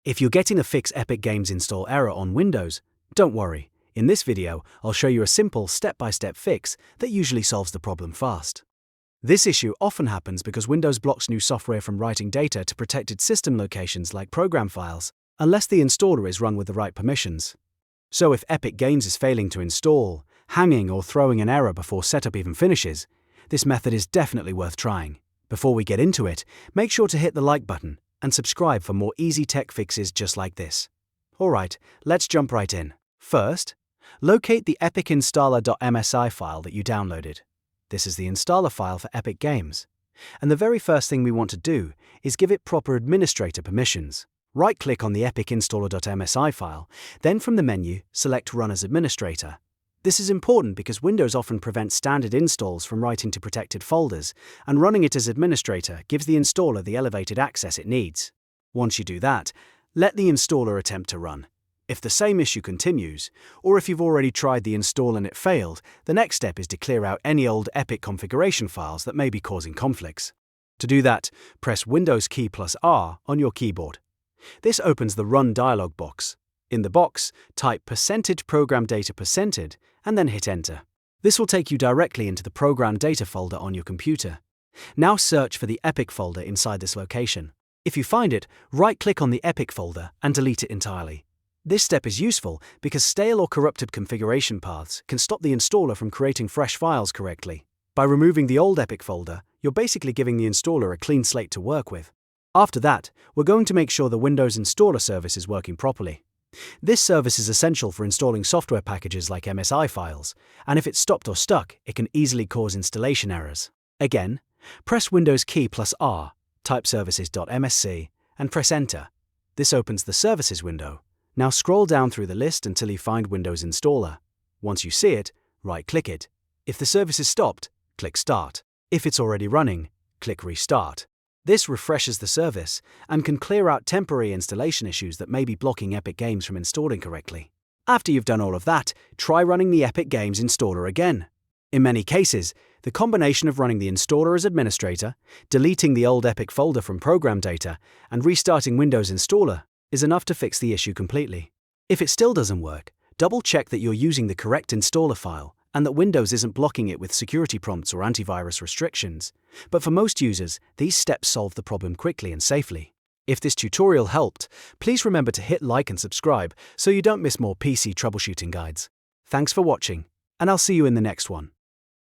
If you're getting a fix Epic Games install error on Windows, don't worry. In this video, I'll show you a simple step-by-step fix that usually solves the problem fast. This issue often happens because Windows blocks new software from writing data to protected system locations like program files, unless the installer is run with the right permissions. So if Epic Games is failing to install, hanging or throwing an error before setup even finishes, this method is definitely worth trying. Before we get into it, make sure to hit the like button and subscribe for more easy tech fixes just like this. Alright, let's jump right in. First, locate the EpicInstaller.msi file that you downloaded. This is the installer file for Epic Games. And the very first thing we want to do is give it proper administrator permissions. Right-click on the EpicInstaller.msi file, then from the menu, select Run as Administrator. This is important because Windows often prevents standard installs from writing to protected folders, and running it as administrator gives the installer the elevated access it needs. Once you do that, let the installer attempt to run. If the same issue continues, or if you've already tried the install and it failed, the next step is to clear out any old Epic configuration files that may be causing conflicts. To do that, press Windows key plus R on your keyboard. This opens the Run dialog box. In the box, type %ProgramData% and then hit Enter. This will take you directly into the ProgramData folder on your computer. Now search for the Epic folder inside this location. If you find it, right-click on the Epic folder and delete it entirely. This step is useful because stale or corrupted configuration paths can stop the installer from creating fresh files correctly. By removing the old Epic folder, you're basically giving the installer a clean slate to work with. After that, we're going to make sure the Windows installer service is working properly. This service is essential for installing software packages like MSI files, and if it's stopped or stuck, it can easily cause installation errors. Again, press Windows key plus R, type services.msc, and press Enter. This opens the Services window. Now scroll down through the list until you find Windows Installer. Once you see it, right-click it. If the service is stopped, click Start. If it's already running, click Restart. This refreshes the service and can clear out temporary installation issues that may be blocking Epic Games from installing correctly. After you've done all of that, try running the Epic Games installer again. In many cases, the combination of running the installer as administrator, deleting the old Epic folder from ProgramData, and restarting Windows Installer is enough to fix the issue completely. If it still doesn't work, double-check that you're using the correct installer file and that Windows isn't blocking it with security prompts or antivirus restrictions. But for most users, these steps solve the problem quickly and safely. If this tutorial helped, please remember to hit like and subscribe so you don't miss more PC troubleshooting guides. Thanks for watching, and I'll see you in the next one.